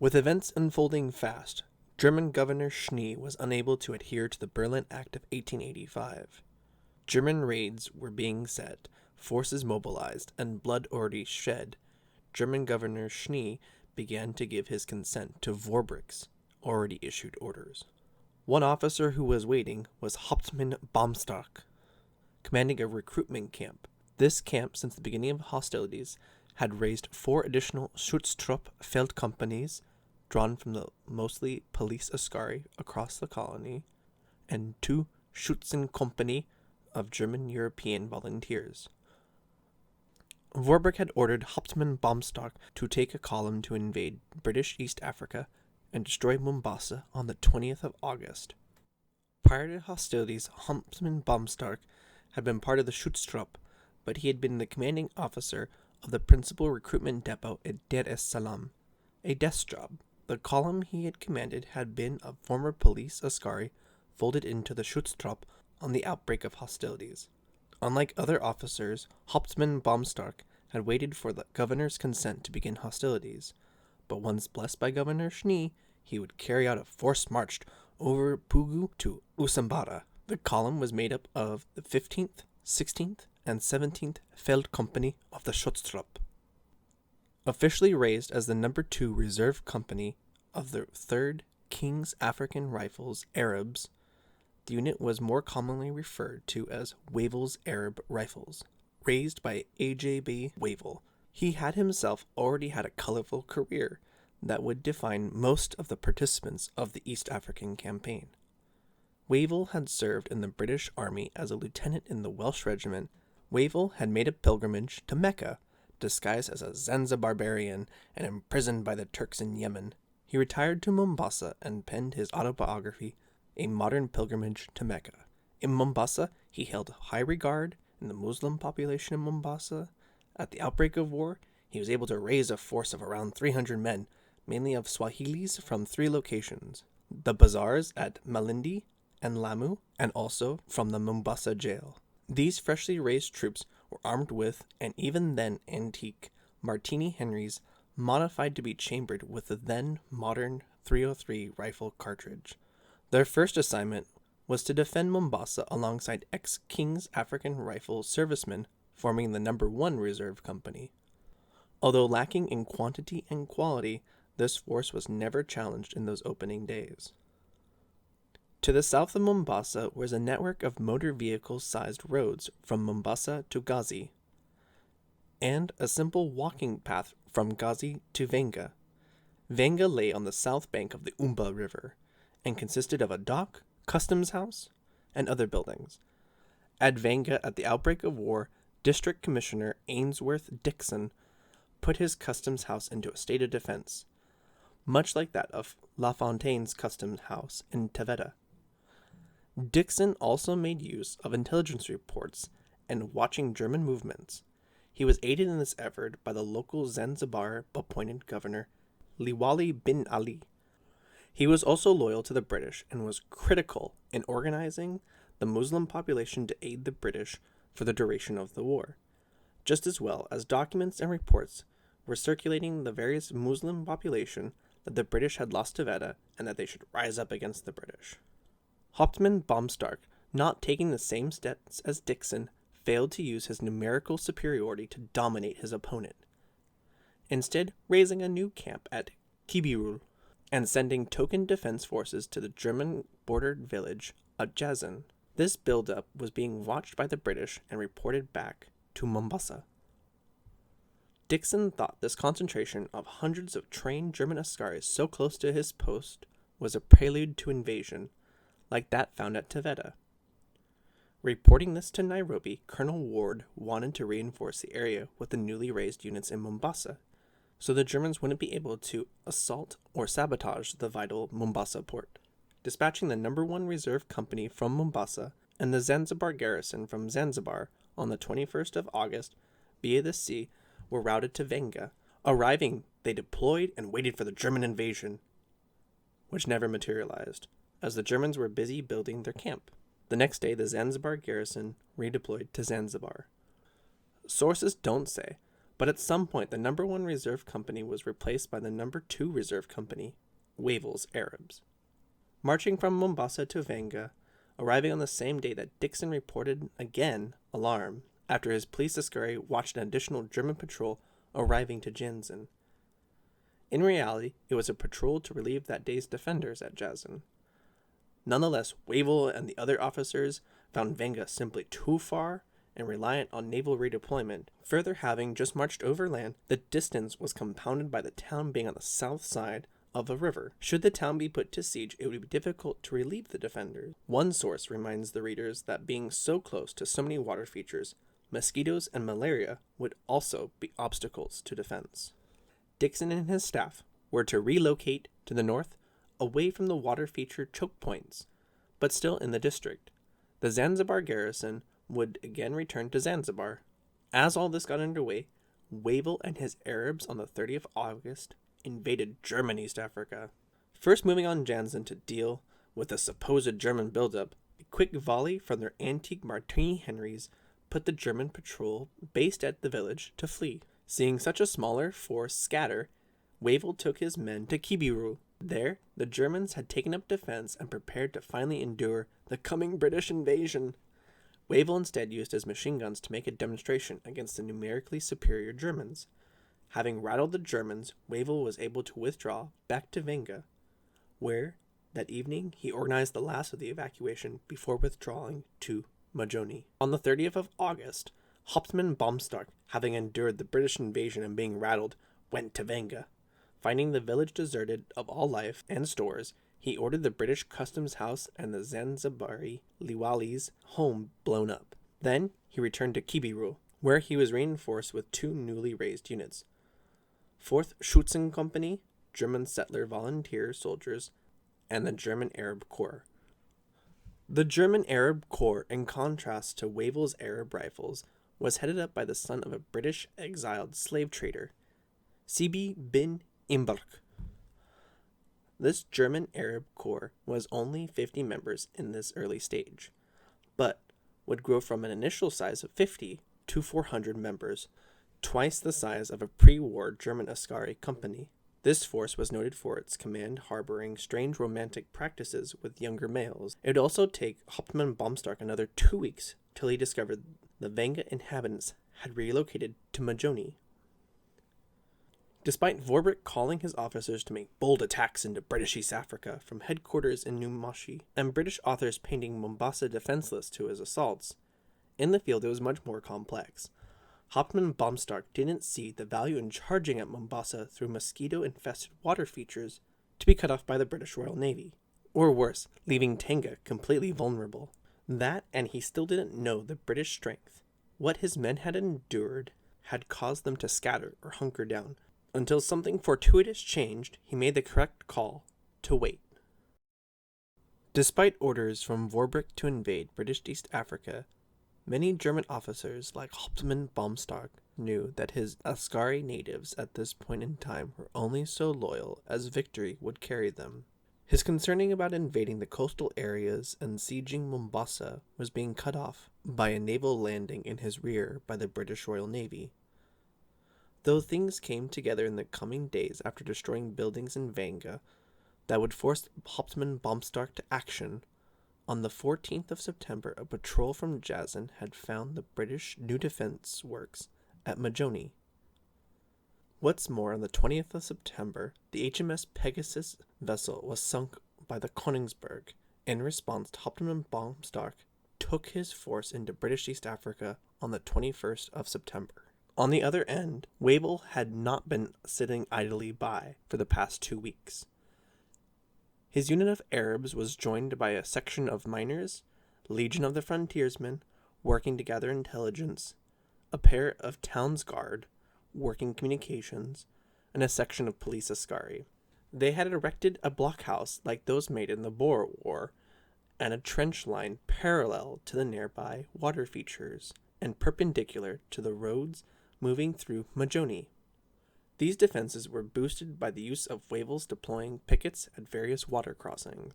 With events unfolding fast, German Governor Schnee was unable to adhere to the Berlin Act of 1885. German raids were being set, forces mobilized, and blood already shed. German Governor Schnee began to give his consent to Vorbeck's already issued orders. One officer who was waiting was Hauptman Baumstark, commanding a recruitment camp. This camp, since the beginning of hostilities, had raised 4 additional Schutztrupp Feld companies, drawn from the mostly police askari across the colony, and 2 Schützenkompanie of German European volunteers. Vorbeck had ordered Hauptman Baumstark to take a column to invade British East Africa and destroy Mombasa on the 20th of August. Prior to hostilities, Hauptman Baumstark had been part of the Schutztrupp, but he had been the commanding officer of the principal recruitment depot at Dar es Salaam, a desk job. The column he had commanded had been of former police askari folded into the Schutztrupp on the outbreak of hostilities. Unlike other officers, Hauptman Baumstark had waited for the governor's consent to begin hostilities, but once blessed by Governor Schnee, he would carry out a forced march over Pugu to Usambara. The column was made up of the 15th, 16th, and 17th Feld Company of the Schutztrupp. Officially raised as the No. 2 Reserve Company of the 3rd King's African Rifles Arabs, the unit was more commonly referred to as Wavell's Arab Rifles, raised by A.J.B. Wavell. He had himself already had a colorful career that would define most of the participants of the East African campaign. Wavell had served in the British Army as a lieutenant in the Welsh Regiment. Wavell had made a pilgrimage to Mecca, disguised as a Zanzibarbarian and imprisoned by the Turks in Yemen. He retired to Mombasa and penned his autobiography, A Modern Pilgrimage to Mecca. In Mombasa, he held high regard in the Muslim population in Mombasa. At the outbreak of war, he was able to raise a force of around 300 men, mainly of Swahilis from 3 locations, the bazaars at Malindi and Lamu, and also from the Mombasa jail. These freshly raised troops were armed with, and even then antique, Martini Henrys, modified to be chambered with the then modern .303 rifle cartridge. Their first assignment was to defend Mombasa alongside ex-King's African Rifle servicemen forming the No. 1 Reserve Company. Although lacking in quantity and quality, this force was never challenged in those opening days. To the south of Mombasa was a network of motor vehicle-sized roads from Mombasa to Gazi, and a simple walking path from Gazi to Vanga. Vanga lay on the south bank of the Umba River, and consisted of a dock, customs house, and other buildings. At Vanga, at the outbreak of war, District Commissioner Ainsworth Dixon put his customs house into a state of defense, much like that of La Fontaine's customs house in Taveta. Dixon also made use of intelligence reports and watching German movements. He was aided in this effort by the local Zanzibar-appointed governor, Liwali bin Ali. He was also loyal to the British and was critical in organizing the Muslim population to aid the British for the duration of the war, just as well as documents and reports were circulating the various Muslim population that the British had lost Taveta and that they should rise up against the British. Hauptman Baumstark, not taking the same steps as Dixon, failed to use his numerical superiority to dominate his opponent, instead raising a new camp at Kibirul and sending token defense forces to the German-bordered village of Jasin. This build-up was being watched by the British and reported back to Mombasa. Dixon thought this concentration of hundreds of trained German askaris so close to his post was a prelude to invasion, like that found at Taveta. Reporting this to Nairobi, Colonel Ward wanted to reinforce the area with the newly raised units in Mombasa, so the Germans wouldn't be able to assault or sabotage the vital Mombasa port. Dispatching the No. 1 Reserve Company from Mombasa and the Zanzibar garrison from Zanzibar on the 21st of August via the sea were routed to Vanga. Arriving, they deployed and waited for the German invasion, which never materialized, as the Germans were busy building their camp. The next day, the Zanzibar garrison redeployed to Zanzibar. Sources don't say, But at some point, the number 1 reserve company was replaced by the number 2 reserve company, Wavell's Arabs. Marching from Mombasa to Vanga, arriving on the same day that Dixon reported again alarm after his police askari watched an additional German patrol arriving to Jasin. In reality, it was a patrol to relieve that day's defenders at Jasin. Nonetheless, Wavell and the other officers found Vanga simply too far and reliant on naval redeployment. Further, having just marched overland, the distance was compounded by the town being on the south side of a river. Should the town be put to siege, it would be difficult to relieve the defenders. One source reminds the readers that being so close to so many water features, mosquitoes and malaria would also be obstacles to defense. Dixon and his staff were to relocate to the north, away from the water feature choke points, but still in the district. The Zanzibar garrison would again return to Zanzibar. As all this got underway, Wavell and his Arabs on the 30th of August invaded German East Africa. First moving on Jasin to deal with the supposed German buildup, a quick volley from their antique Martini Henrys put the German patrol based at the village to flee. Seeing such a smaller force scatter, Wavell took his men to Kibiru. There, the Germans had taken up defense and prepared to finally endure the coming British invasion. Wavell instead used his machine guns to make a demonstration against the numerically superior Germans. Having rattled the Germans, Wavell was able to withdraw back to Vanga, where, that evening, he organized the last of the evacuation before withdrawing to Majoreni. On the 30th of August, Hauptman Baumstark, having endured the British invasion and being rattled, went to Vanga. Finding the village deserted of all life and stores, he ordered the British Customs House and the Zanzibari Liwali's home blown up. Then he returned to Kibiru, where he was reinforced with 2 newly raised units. 4th Schützen Company, German settler volunteer soldiers, and the German Arab Corps. The German Arab Corps, in contrast to Wavell's Arab Rifles, was headed up by the son of a British exiled slave trader, Sibi bin Imbark. This German Arab Corps was only 50 members in this early stage, but would grow from an initial size of 50 to 400 members, twice the size of a pre-war German askari company. This force was noted for its command harboring strange romantic practices with younger males. It would also take Hauptman Baumstark another 2 weeks till he discovered the Vanga inhabitants had relocated to Majoreni. Despite Vorbeck calling his officers to make bold attacks into British East Africa from headquarters in Numashi, and British authors painting Mombasa defenseless to his assaults, in the field it was much more complex. Hauptman Baumstark didn't see the value in charging at Mombasa through mosquito-infested water features to be cut off by the British Royal Navy, or worse, leaving Tanga completely vulnerable. That, and he still didn't know the British strength. What his men had endured had caused them to scatter or hunker down. Until something fortuitous changed, he made the correct call to wait. Despite orders from Vorbeck to invade British East Africa, many German officers like Hauptman Baumstark knew that his askari natives at this point in time were only so loyal as victory would carry them. His concerning about invading the coastal areas and sieging Mombasa was being cut off by a naval landing in his rear by the British Royal Navy. Though things came together in the coming days after destroying buildings in Vanga that would force Hauptman Baumstark to action, on the 14th of September a patrol from Jasin had found the British new defense works at Majoreni. What's more, on the 20th of September, the HMS Pegasus vessel was sunk by the Königsberg. In response, Hauptman Baumstark took his force into British East Africa on the 21st of September. On the other end, Wavell had not been sitting idly by for the past 2 weeks. His unit of Arabs was joined by a section of miners, Legion of the Frontiersmen, working to gather intelligence, a pair of Town's Guard, working communications, and a section of police askari. They had erected a blockhouse like those made in the Boer War, and a trench line parallel to the nearby water features and perpendicular to the roads moving through Majoreni. These defenses were boosted by the use of Wavell's deploying pickets at various water crossings.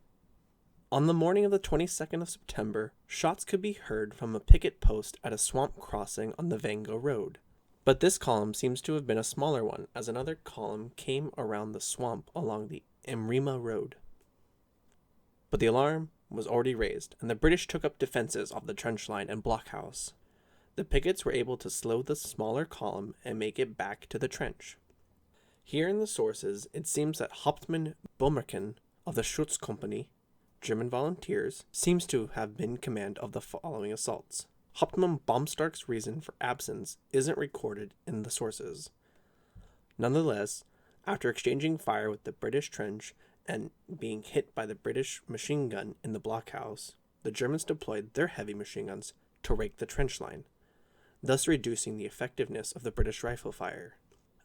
On the morning of the 22nd of September, shots could be heard from a picket post at a swamp crossing on the Vanga Road. But this column seems to have been a smaller one, as another column came around the swamp along the Emrima Road. But the alarm was already raised, and the British took up defenses off the trench line and blockhouse. The pickets were able to slow the smaller column and make it back to the trench. Here in the sources, it seems that Hauptman Baumstark of the Schutzkompanie, German volunteers, seems to have been in command of the following assaults. Hauptman Baumstark's reason for absence isn't recorded in the sources. Nonetheless, after exchanging fire with the British trench and being hit by the British machine gun in the blockhouse, the Germans deployed their heavy machine guns to rake the trench line, thus reducing the effectiveness of the British rifle fire.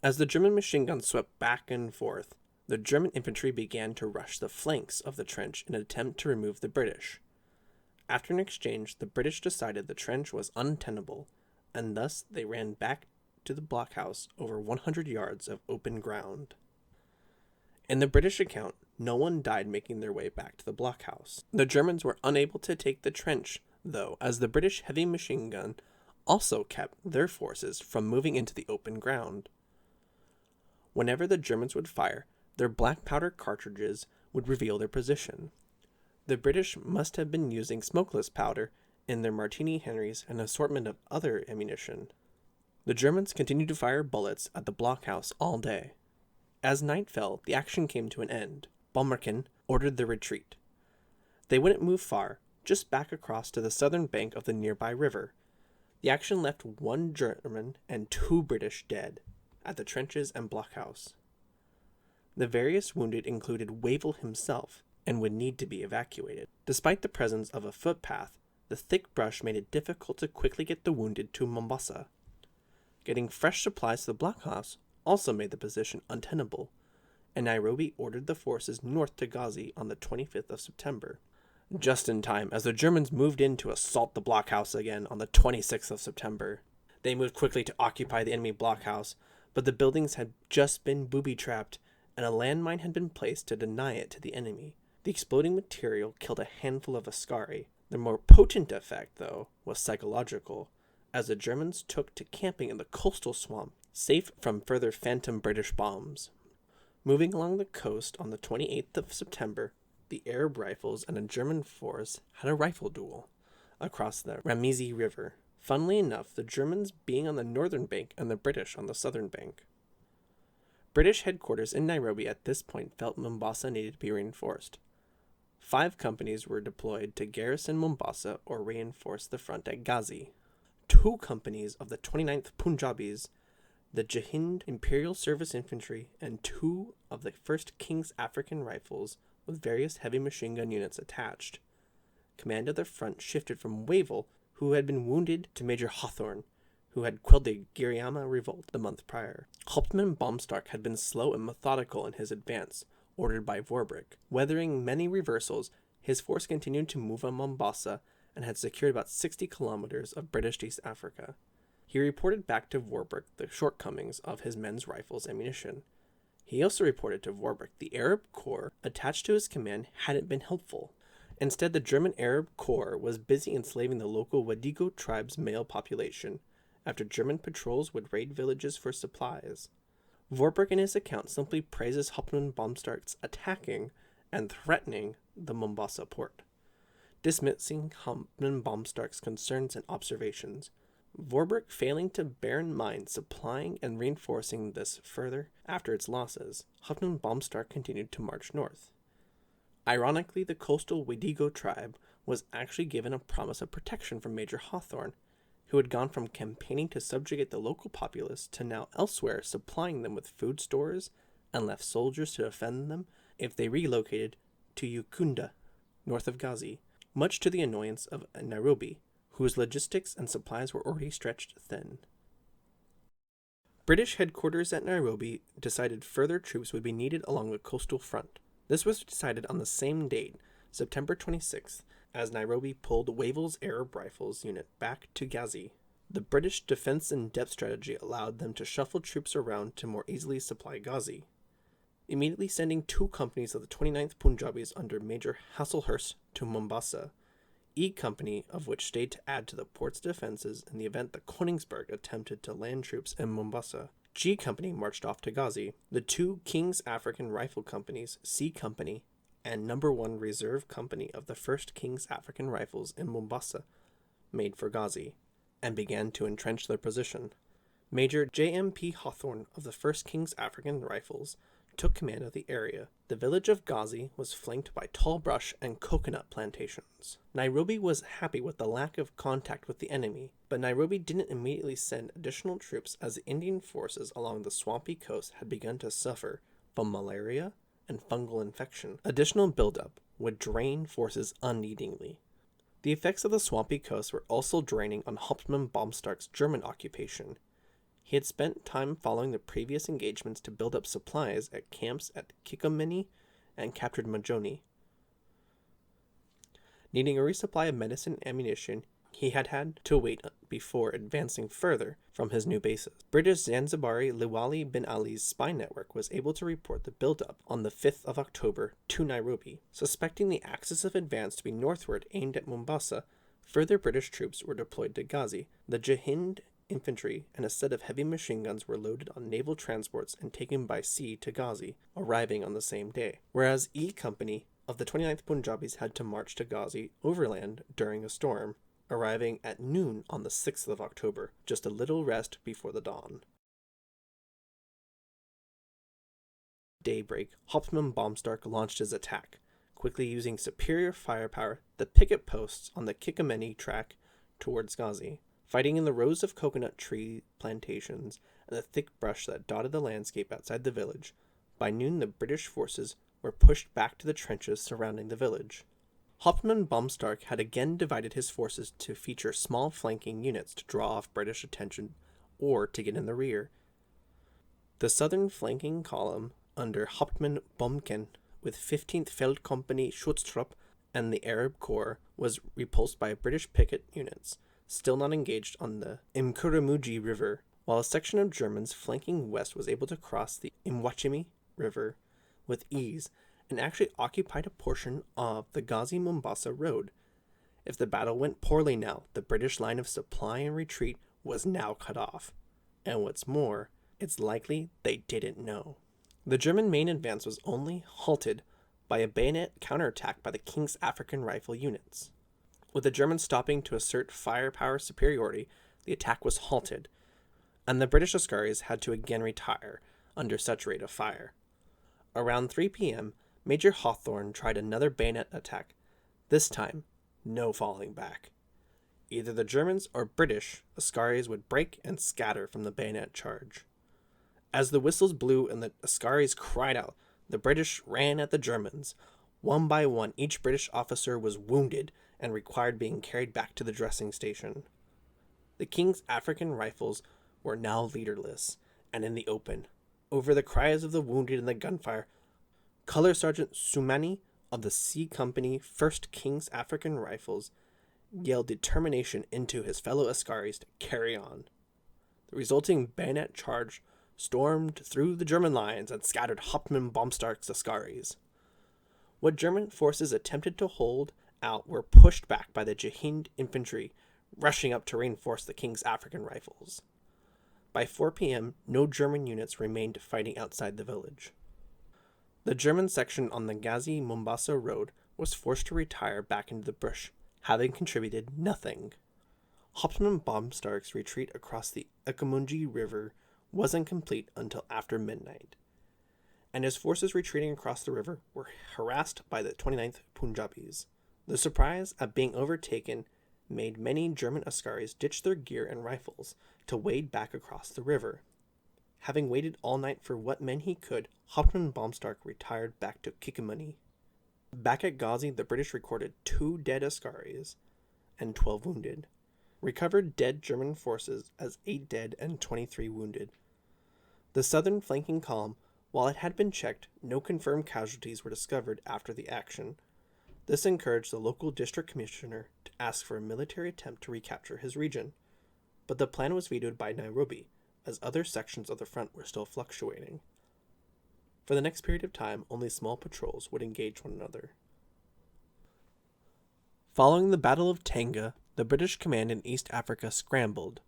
As the German machine guns swept back and forth, the German infantry began to rush the flanks of the trench in an attempt to remove the British. After an exchange, the British decided the trench was untenable, and thus they ran back to the blockhouse over 100 yards of open ground. In the British account, no one died making their way back to the blockhouse. The Germans were unable to take the trench, though, as the British heavy machine gun also kept their forces from moving into the open ground. Whenever the Germans would fire, their black powder cartridges would reveal their position. The British must have been using smokeless powder in their Martini Henrys and an assortment of other ammunition. The Germans continued to fire bullets at the blockhouse all day. As night fell, the action came to an end. Baumstark ordered the retreat. They wouldn't move far, just back across to the southern bank of the nearby river. The action left 1 German and 2 British dead at the trenches and blockhouse. The various wounded included Wavell himself and would need to be evacuated. Despite the presence of a footpath, the thick brush made it difficult to quickly get the wounded to Mombasa. Getting fresh supplies to the blockhouse also made the position untenable, and Nairobi ordered the forces north to Gazi on the 25th of September, just in time as the Germans moved in to assault the blockhouse again on the 26th of September. They moved quickly to occupy the enemy blockhouse, but the buildings had just been booby-trapped, and a landmine had been placed to deny it to the enemy. The exploding material killed a handful of Askari. The more potent effect, though, was psychological, as the Germans took to camping in the coastal swamp, safe from further phantom British bombs. Moving along the coast on the 28th of September, the Arab rifles and a German force had a rifle duel across the Ramizi River. Funnily enough, the Germans being on the northern bank and the British on the southern bank. British headquarters in Nairobi at this point felt Mombasa needed to be reinforced. 5 companies were deployed to garrison Mombasa or reinforce the front at Gazi. 2 companies of the 29th Punjabis, the Jasin Imperial Service Infantry, and 2 of the 1st King's African Rifles with various heavy machine gun units attached. Command of the front shifted from Wavell, who had been wounded, to Major Hawthorne, who had quelled the Guerrillas revolt the month prior. Hauptman Baumstark had been slow and methodical in his advance, ordered by Vorbeck. Weathering many reversals, his force continued to move on Mombasa and had secured about 60 kilometers of British East Africa. He reported back to Vorbeck the shortcomings of his men's rifles and ammunition. He also reported to Vorbeck the Arab Corps attached to his command hadn't been helpful. Instead, the German Arab Corps was busy enslaving the local Wadigo tribe's male population, after German patrols would raid villages for supplies. Vorbeck in his account simply praises Hauptman Baumstark's attacking and threatening the Mombasa port, dismissing Hauptman Baumstark's concerns and observations. Vorbeck failing to bear in mind supplying and reinforcing this further after its losses, Hauptman Baumstark continued to march north. Ironically, the coastal Wadigo tribe was actually given a promise of protection from Major Hawthorne, who had gone from campaigning to subjugate the local populace to now elsewhere supplying them with food stores and left soldiers to defend them if they relocated to Ukunda, north of Gazi, much to the annoyance of Nairobi, whose logistics and supplies were already stretched thin. British headquarters at Nairobi decided further troops would be needed along the coastal front. This was decided on the same date, September 26th, as Nairobi pulled Wavell's Arab Rifles unit back to Gazi. The British defense in depth strategy allowed them to shuffle troops around to more easily supply Gazi, immediately sending 2 companies of the 29th Punjabis under Major Hasselhurst to Mombasa. E Company, of which stayed to add to the port's defenses in the event that Koningsberg attempted to land troops in Mombasa. G Company marched off to Gazi. The two King's African Rifle Companies, C Company, and No. 1 Reserve Company of the 1st King's African Rifles in Mombasa, made for Gazi, and began to entrench their position. Major J.M.P. Hawthorne of the 1st King's African Rifles took command of the area. The village of Gazi was flanked by tall brush and coconut plantations. Nairobi was happy with the lack of contact with the enemy, but Nairobi didn't immediately send additional troops as the Indian forces along the swampy coast had begun to suffer from malaria and fungal infection. Additional buildup would drain forces unneedingly. The effects of the swampy coast were also draining on Hauptman Baumstark's German occupation. He had spent time following the previous engagements to build up supplies at camps at Kikomeni and captured Majoreni. Needing a resupply of medicine and ammunition, he had to wait before advancing further from his new bases. British Zanzibari Liwali bin Ali's spy network was able to report the buildup on the 5th of October to Nairobi. Suspecting the axis of advance to be northward aimed at Mombasa, further British troops were deployed to Gazi. The Jasin infantry and a set of heavy machine guns were loaded on naval transports and taken by sea to Gazi, arriving on the same day, whereas E Company of the 29th Punjabis had to march to Gazi overland during a storm, arriving at noon on the 6th of October, just a little rest before the dawn. Daybreak, Hauptman Baumstark launched his attack, quickly using superior firepower, the picket posts on the Kikomeni track towards Gazi. Fighting in the rows of coconut tree plantations and the thick brush that dotted the landscape outside the village, by noon the British forces were pushed back to the trenches surrounding the village. Hauptman Baumstark had again divided his forces to feature small flanking units to draw off British attention or to get in the rear. The southern flanking column under Hauptman Baumken with 15th Feldkompanie Schutztrupp and the Arab Corps was repulsed by British picket units, still not engaged on the Imkuramuji River, while a section of Germans flanking west was able to cross the Imwachimi River with ease and actually occupied a portion of the Gazi-Mombasa road. If the battle went poorly now, the British line of supply and retreat was now cut off. And what's more, it's likely they didn't know. The German main advance was only halted by a bayonet counterattack by the King's African Rifle units. With the Germans stopping to assert firepower superiority, the attack was halted, and the British Askaris had to again retire under such rate of fire. Around 3 p.m., Major Hawthorne tried another bayonet attack. This time, no falling back. Either the Germans or British Askaris would break and scatter from the bayonet charge. As the whistles blew and the Askaris cried out, the British ran at the Germans. One by one, each British officer was wounded and required being carried back to the dressing station. The King's African Rifles were now leaderless and in the open. Over the cries of the wounded and the gunfire, Color Sergeant Sumani of the C Company 1st King's African Rifles yelled determination into his fellow Askaris to carry on. The resulting bayonet charge stormed through the German lines and scattered Hauptman Baumstark's Askaris. What German forces attempted to hold out were pushed back by the Jahind infantry, rushing up to reinforce the King's African Rifles. By 4 p.m., no German units remained fighting outside the village. The German section on the Gazi-Mombasa road was forced to retire back into the bush, having contributed nothing. Hauptman Baumstark's retreat across the Ikamunji River wasn't complete until after midnight, and his forces retreating across the river were harassed by the 29th Punjabis. The surprise at being overtaken made many German Askaris ditch their gear and rifles to wade back across the river. Having waited all night for what men he could, Hauptman Baumstark retired back to Kikomeni. Back at Gazi, the British recorded 2 dead Askaris and 12 wounded. Recovered dead German forces as 8 dead and 23 wounded. The southern flanking column, while it had been checked, no confirmed casualties were discovered after the action. This encouraged the local district commissioner to ask for a military attempt to recapture his region. But the plan was vetoed by Nairobi, as other sections of the front were still fluctuating. For the next period of time, only small patrols would engage one another. Following the Battle of Tanga, the British command in East Africa scrambled.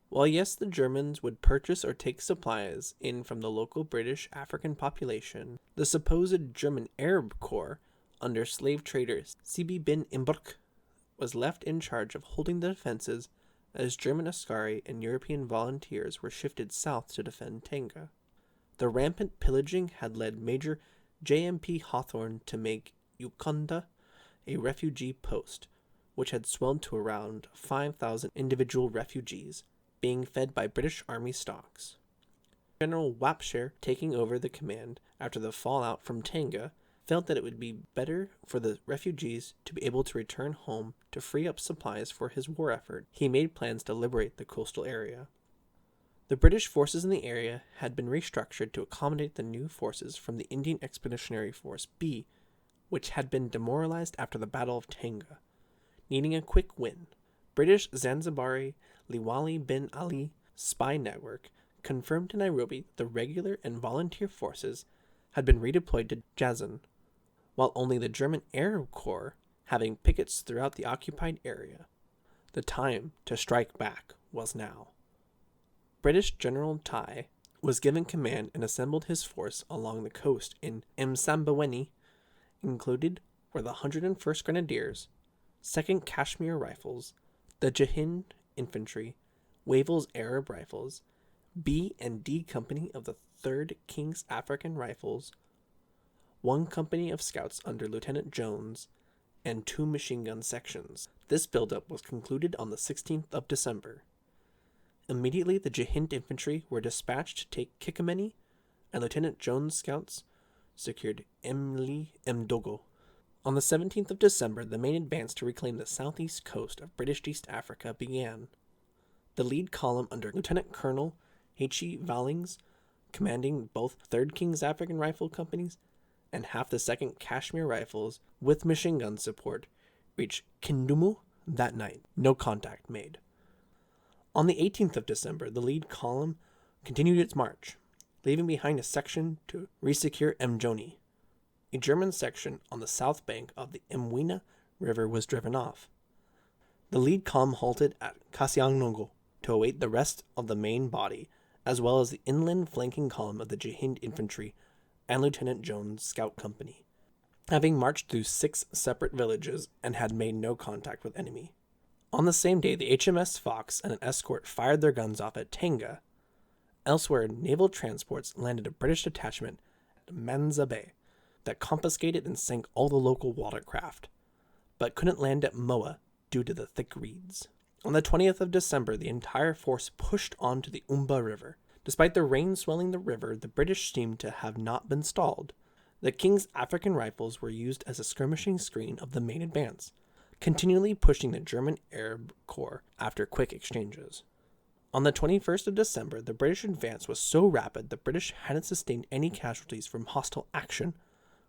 While yes, the Germans would purchase or take supplies in from the local British African population, the supposed German Arab Corps, under slave trader Sibi bin Imbruk, was left in charge of holding the defenses as German askari and European volunteers were shifted south to defend Tanga. The rampant pillaging had led Major J.M.P. Hawthorne to make Uganda a refugee post, which had swelled to around 5,000 individual refugees, being fed by British Army stocks. General Wapshire, taking over the command after the fallout from Tanga, felt that it would be better for the refugees to be able to return home to free up supplies for his war effort. He made plans to liberate the coastal area. The British forces in the area had been restructured to accommodate the new forces from the Indian Expeditionary Force B, which had been demoralized after the Battle of Tanga. Needing a quick win, British Zanzibari Liwali bin Ali spy network confirmed to Nairobi that the regular and volunteer forces had been redeployed to Jasin, while only the German Arab Corps having pickets throughout the occupied area. The time to strike back was now. British General Tai was given command and assembled his force along the coast in Msambweni. Included were the 101st Grenadiers, 2nd Kashmir Rifles, the Jasin Infantry, Wavell's Arab Rifles, B and D Company of the 3rd King's African Rifles, 1 company of scouts under Lieutenant Jones, and 2 machine gun sections. This buildup was concluded on the 16th of December. Immediately, the Jahint infantry were dispatched to take Kikameni, and Lieutenant Jones' scouts secured Mli Mdogo. On the 17th of December, the main advance to reclaim the southeast coast of British East Africa began. The lead column under Lieutenant Colonel H.E. Vallings, commanding both 3rd King's African Rifle Companies and half the 2nd Kashmir Rifles with machine gun support, reached Kindumu that night. No contact made. On the 18th of December, the lead column continued its march, leaving behind a section to resecure Mjoni. A German section on the south bank of the Mwina River was driven off. The lead column halted at Kasiangnogo to await the rest of the main body, as well as the inland flanking column of the Jahind Infantry and Lieutenant Jones' Scout Company, having marched through 6 separate villages and had made no contact with enemy. On the same day, the HMS Fox and an escort fired their guns off at Tanga. Elsewhere, naval transports landed a British detachment at Manza Bay that confiscated and sank all the local watercraft, but couldn't land at Moa due to the thick reeds. On the 20th of December, the entire force pushed on to the Umba River. Despite the rain swelling the river, the British seemed to have not been stalled. The King's African Rifles were used as a skirmishing screen of the main advance, continually pushing the German Arab Corps after quick exchanges. On the 21st of December, the British advance was so rapid the British hadn't sustained any casualties from hostile action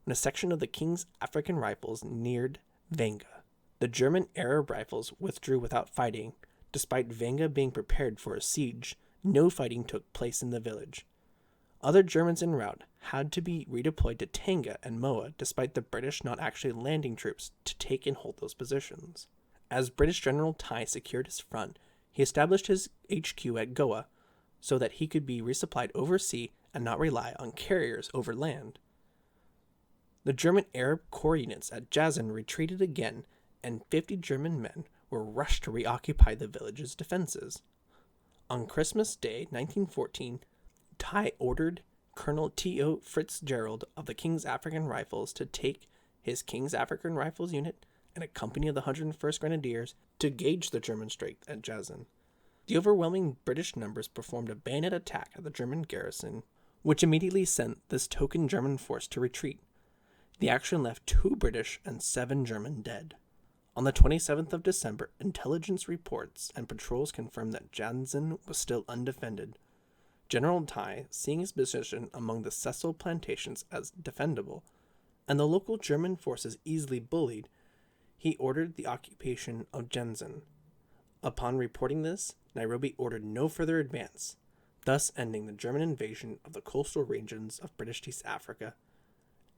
when a section of the King's African Rifles neared Vanga. The German Arab Rifles withdrew without fighting. Despite Vanga being prepared for a siege, no fighting took place in the village. Other Germans en route had to be redeployed to Tanga and Moa, despite the British not actually landing troops to take and hold those positions. As British General Tai secured his front, he established his HQ at Goa so that he could be resupplied over sea and not rely on carriers over land. The German Arab Corps units at Jasin retreated again, and 50 German men were rushed to reoccupy the village's defenses. On Christmas Day, 1914, Tai ordered Colonel T.O. Fitzgerald of the King's African Rifles to take his King's African Rifles unit and a company of the 101st Grenadiers to gauge the German strength at Jasin. The overwhelming British numbers performed a bayonet attack at the German garrison, which immediately sent this token German force to retreat. The action left 2 British and 7 German dead. On the 27th of December, intelligence reports and patrols confirmed that Jasin was still undefended. General Tai, seeing his position among the Cecil plantations as defendable, and the local German forces easily bullied, he ordered the occupation of Jasin. Upon reporting this, Nairobi ordered no further advance, thus ending the German invasion of the coastal regions of British East Africa,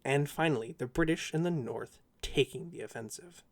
and finally the British in the north taking the offensive.